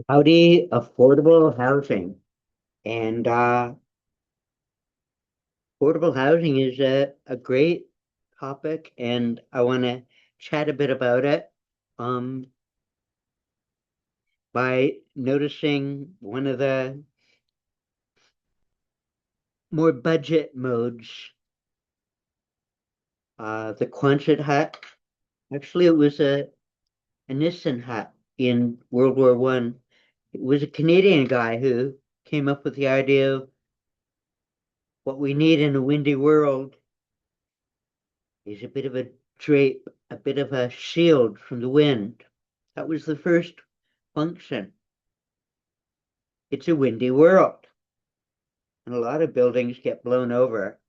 Howdy, affordable housing. And affordable housing is a great topic, and I want to chat a bit about it um, by noticing one of the more budget modes, the Quonset hut. Actually, it was a Nissen hut in World War One. It was a Canadian guy who came up with the idea of what we need in a windy world is a bit of a drape, a bit of a shield from the wind. That was the first function. It's a windy world, and a lot of buildings get blown over,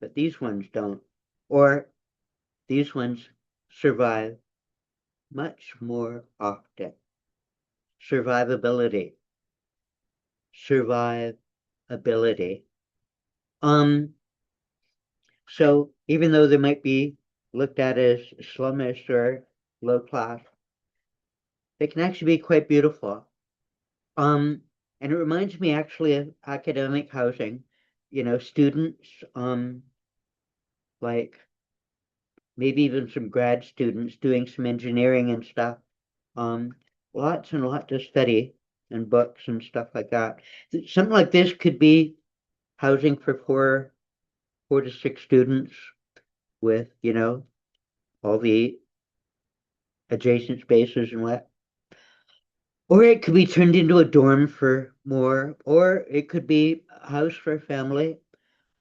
but these ones don't. Or these ones survive much more often. Survivability, survivability. Um, so even though they might be looked at as slummish or low class, they can actually be quite beautiful. Um, and it reminds me actually of academic housing, students, like maybe even some grad students doing some engineering and stuff. Um, Lots and lots to study and books and stuff like that. Something like this could be housing for four to six students with, all the adjacent spaces and what. Or it could be turned into a dorm for more, or it could be a house for a family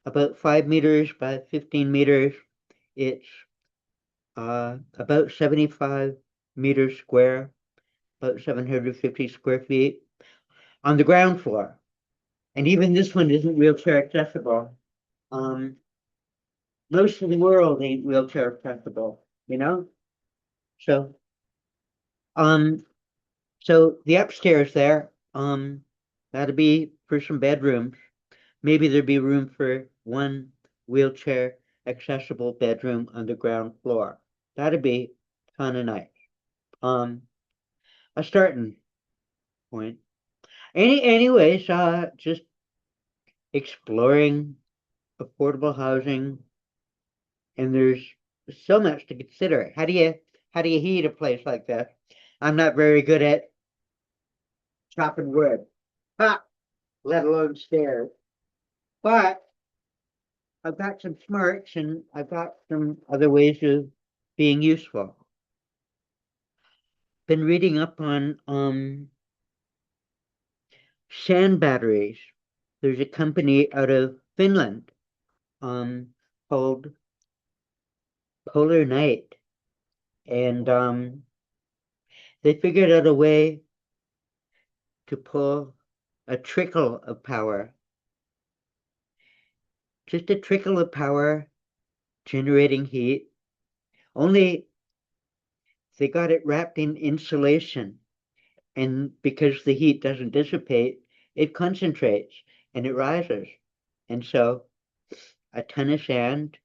about 5 meters by 15 meters. It's about 75 meters square, about 750 square feet on the ground floor. And even this one isn't wheelchair accessible. Um, Most of the world ain't wheelchair accessible, you know? So, um, so the upstairs there, that'd be for some bedrooms. Maybe there'd be room for one wheelchair accessible bedroom on the ground floor. That'd be kind of nice. Um, a starting point. Anyways, just exploring affordable housing, and there's so much to consider. How do you heat a place like this? I'm not very good at chopping wood, ha, let alone stairs. But I've got some smarts and I've got some other ways of being useful. Been reading up on sand batteries. There's a company out of Finland called Polar Night, and they figured out a way to pull a trickle of power, just a trickle of power generating heat. Only they got it wrapped in insulation, and because the heat doesn't dissipate, it concentrates and it rises. And so a ton of sand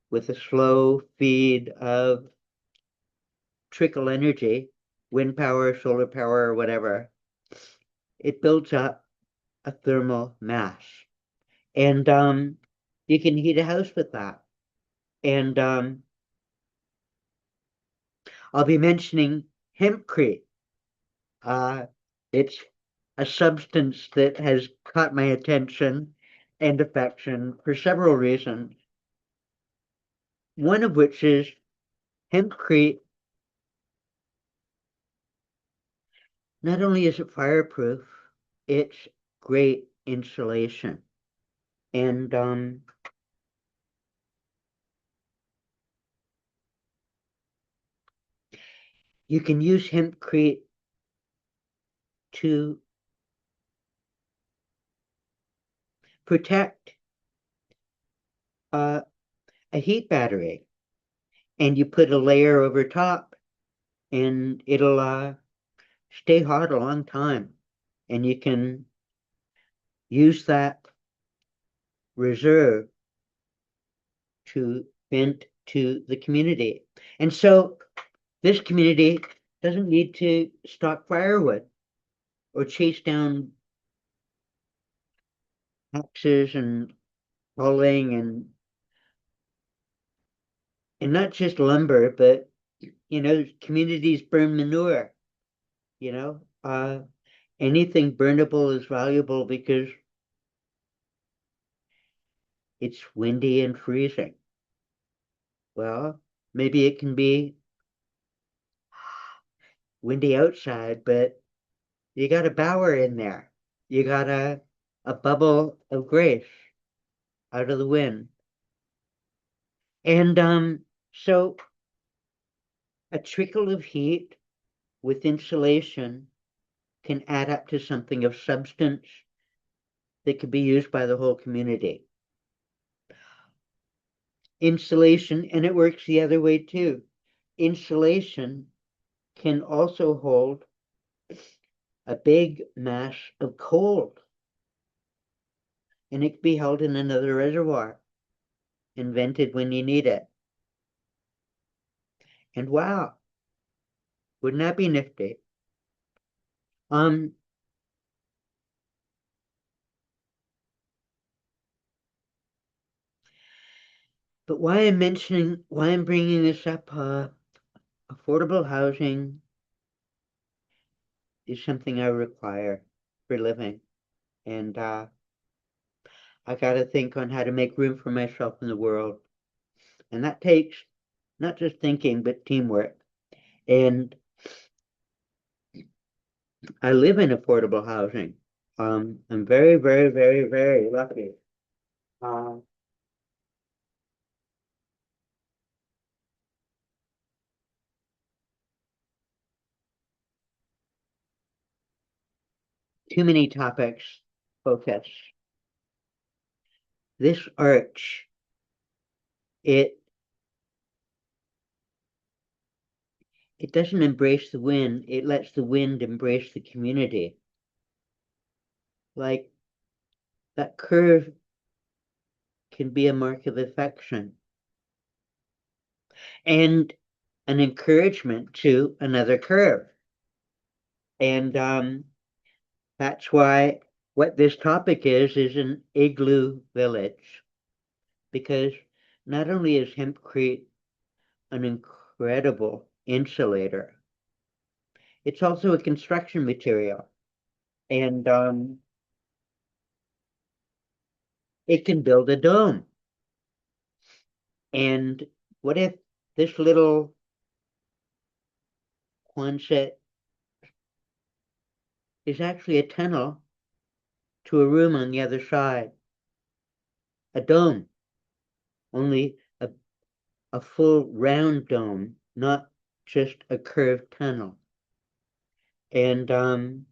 with a slow feed of trickle energy, wind power, solar power, or whatever, it builds up a thermal mass. And you can heat a house with that. And I'll be mentioning hempcrete. It's a substance that has caught my attention and affection for several reasons. One of which is hempcrete. Not only is it fireproof, it's great insulation. And you can use hempcrete to protect uh, a heat battery. And you put a layer over top, and it'll stay hot a long time. And you can use that reserve to vent to the community. And so this community doesn't need to stock firewood. or chase down taxes and hauling and not just lumber, but communities burn manure, you know. Anything burnable is valuable because it's windy and freezing. Well, maybe it can be windy outside, but you got a bower in there. You got a bubble of grace out of the wind. And so a trickle of heat with insulation can add up to something of substance that could be used by the whole community. Insulation, and it works the other way too. Insulation can also hold a big mass of cold, and it can be held in another reservoir and vented when you need it. And wow, wouldn't that be nifty? Um, but why I'm bringing this up, affordable housing is something I require for living. And I got to think on how to make room for myself in the world. And that takes not just thinking, but teamwork. And I live in affordable housing. I'm very, very, very, very lucky. Uh, Too many topics focus. This arch, it it doesn't embrace the wind, it lets the wind embrace the community. Like that curve can be a mark of affection and an encouragement to another curve. And that's why what this topic is an igloo village, because not only is hempcrete an incredible insulator, it's also a construction material. And it can build a dome. And what if this little Quonset is actually a tunnel to a room on the other side, a dome, only a full round dome, not just a curved tunnel. And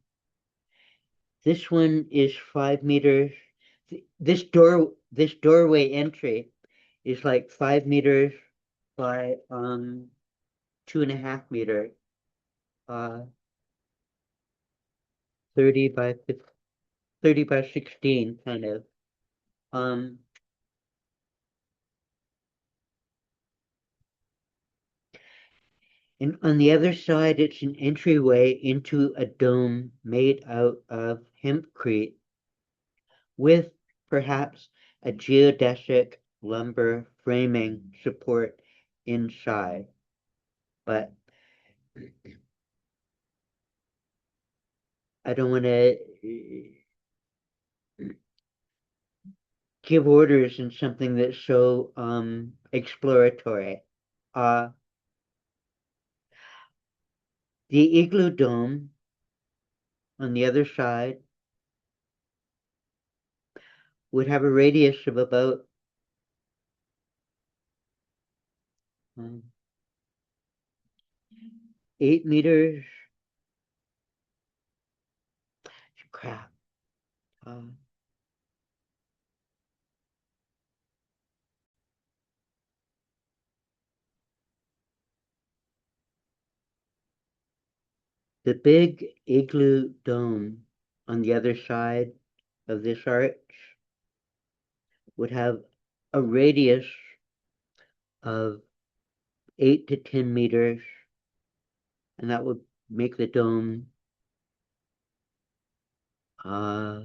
this one is 5 meters. This doorway entry is like 5 meters by 2.5 meters, uh 30 by 50, 30 by 16 kind of. Um and on the other side it's an entryway into a dome made out of hempcrete with perhaps a geodesic lumber framing support inside. But I don't want to give orders in something that's so exploratory. Uh, the Igloo Dome on the other side would have a radius of about 8 meters. Crap. Uh, the big Igloo Dome on the other side of this arch would have a radius of 8 to 10 meters, and that would make the dome uh,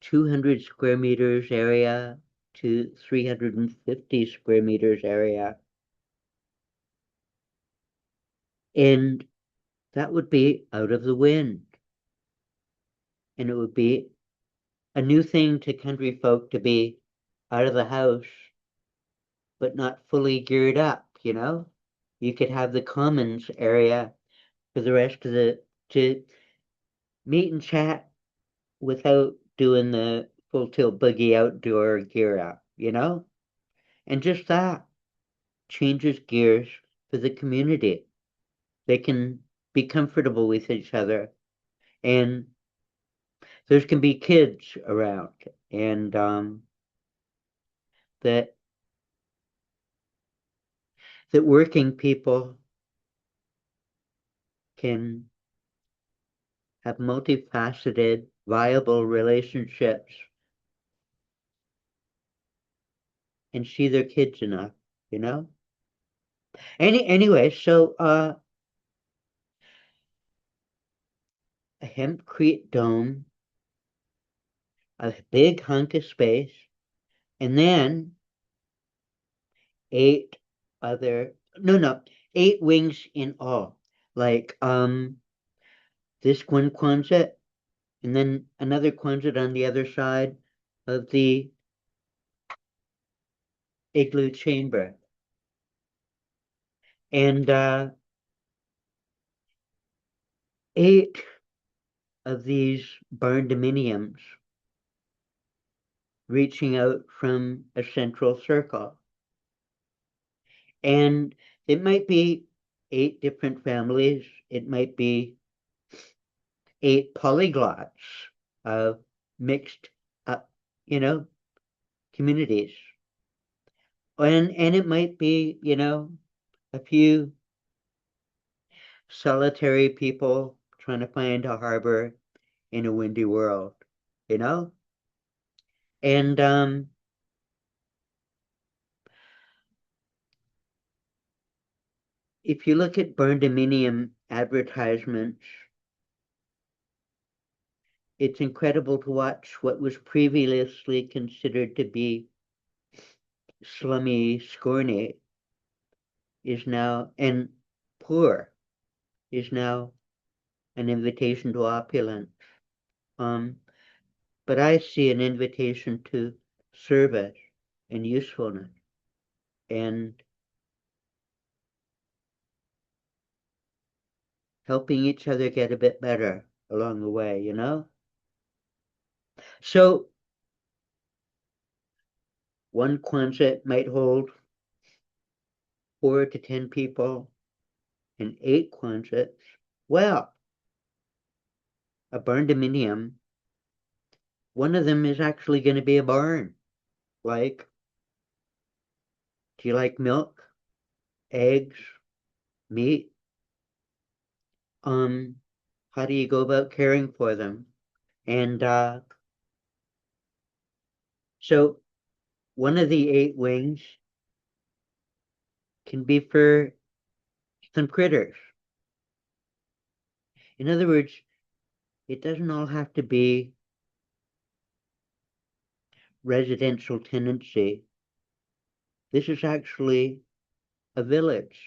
200 square meters area to 350 square meters area. And that would be out of the wind. And it would be a new thing to country folk to be out of the house, but not fully geared up, you know? You could have the commons area for the rest of to meet and chat without doing the full tilt boogie outdoor gear up, you know? And just that changes gears for the community. They can be comfortable with each other, and there can be kids around, and that that working people can have multifaceted, viable relationships and see their kids enough, you know? Anyway, so a hempcrete dome, a big hunk of space, and then eight other no, 8 wings in all. Like this one Quonset, and then another Quonset on the other side of the igloo chamber. And eight of these barn dominiums reaching out from a central circle. And it might be 8 different families. It might be 8 polyglots of mixed up, you know, communities. And it might be, you know, a few solitary people trying to find a harbor in a windy world, you know? And if you look at Burndominium advertisements, it's incredible to watch what was previously considered to be slummy, scorny is now, and poor is now an invitation to opulence. Um, but I see an invitation to service and usefulness and helping each other get a bit better along the way, you know? So one Quonset might hold 4 to 10 people, and 8 Quonsets. Well, a barn dominium, one of them is actually going to be a barn. Like, do you like milk, eggs, meat? Um, how do you go about caring for them? And so one of the 8 wings can be for some critters. In other words, it doesn't all have to be residential tenancy. This is actually a village,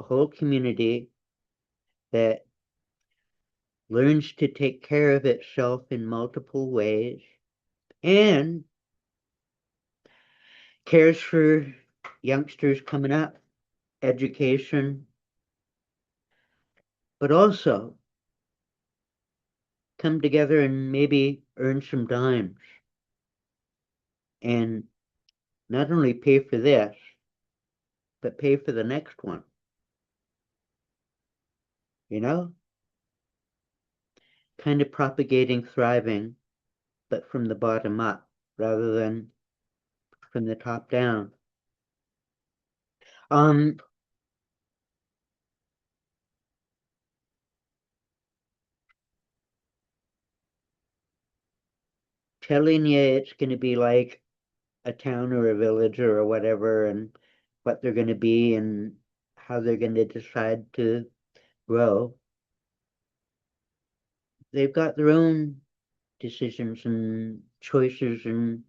a whole community that learns to take care of itself in multiple ways and cares for youngsters coming up, education, but also come together and maybe earn some dimes and not only pay for this, but pay for the next one, you know? Kind of propagating thriving, but from the bottom up rather than from the top down. Um, Telling you it's going to be like a town or a village or whatever, and what they're going to be and how they're going to decide to grow. they've got their own decisions and choices and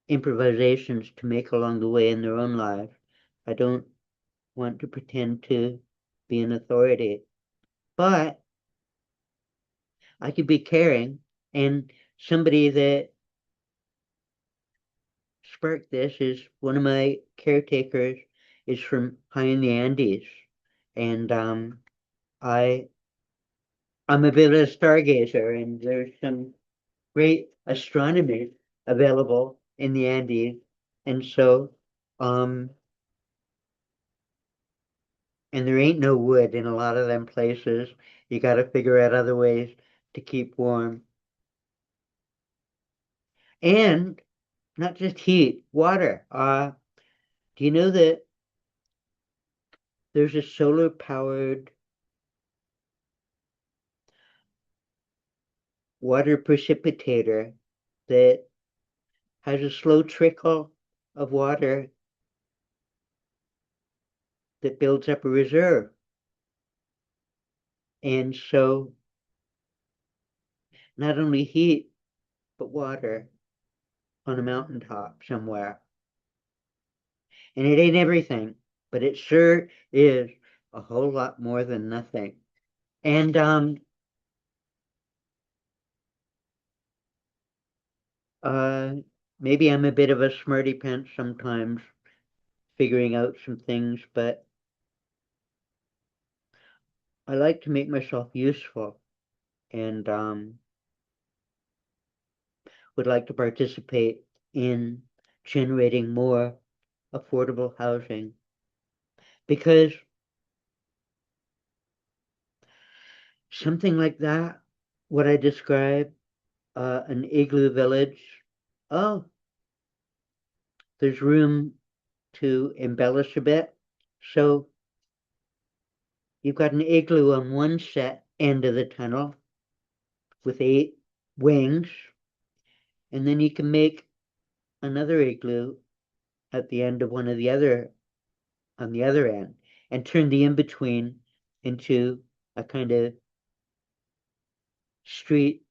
improvisations to make along the way in their own lives. I don't want to pretend to be an authority, but I could be caring. And somebody that sparked this is one of my caretakers is from high in the Andes, and I I'm a bit of a stargazer, and there's some great astronomy available in the Andes, and so um and there ain't no wood in a lot of them places. You got to figure out other ways to keep warm, and not just heat, water. Do you know that there's a solar powered water precipitator that has a slow trickle of water that builds up a reserve. And so not only heat, but water on a mountaintop somewhere. And it ain't everything, but it sure is a whole lot more than nothing. And uh maybe I'm a bit of a smarty pants sometimes figuring out some things, but I like to make myself useful and would like to participate in generating more affordable housing because something like that, what I describe, an igloo village, oh, there's room to embellish a bit. So you've got an igloo on one set end of the tunnel with 8 wings, and then you can make another igloo at the end of one of the other on the other end and turn the in between into a kind of street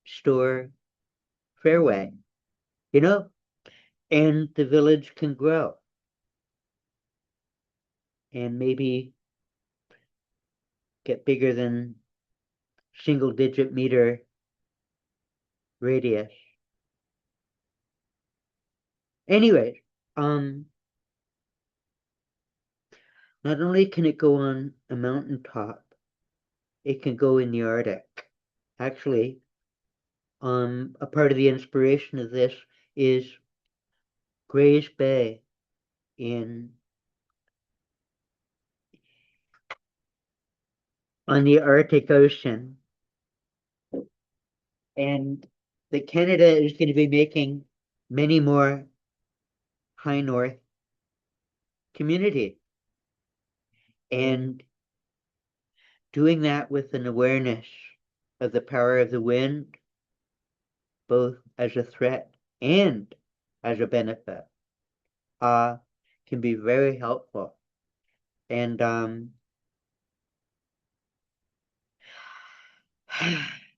store fairway, you know, and the village can grow and maybe get bigger than single digit meter radius. Anyways, um, not only can it go on a mountaintop, it can go in the Arctic. Actually, a part of the inspiration of this is Gray's Bay in on the Arctic Ocean, and that Canada is going to be making many more high north community, and doing that with an awareness of the power of the wind, both as a threat and as a benefit, uh, can be very helpful. And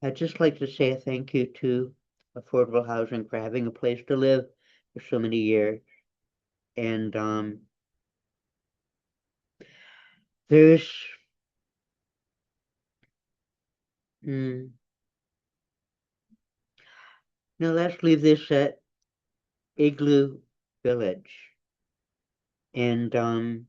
I'd just like to say a thank you to affordable housing for having a place to live for so many years. And there's mm, now let's leave this at Igloo Village. And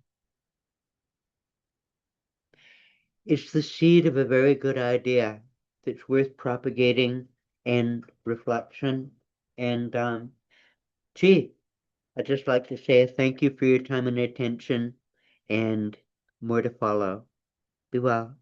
it's the seed of a very good idea that's worth propagating and reflection. And gee, I'd just like to say thank you for your time and attention and more to follow. Be well.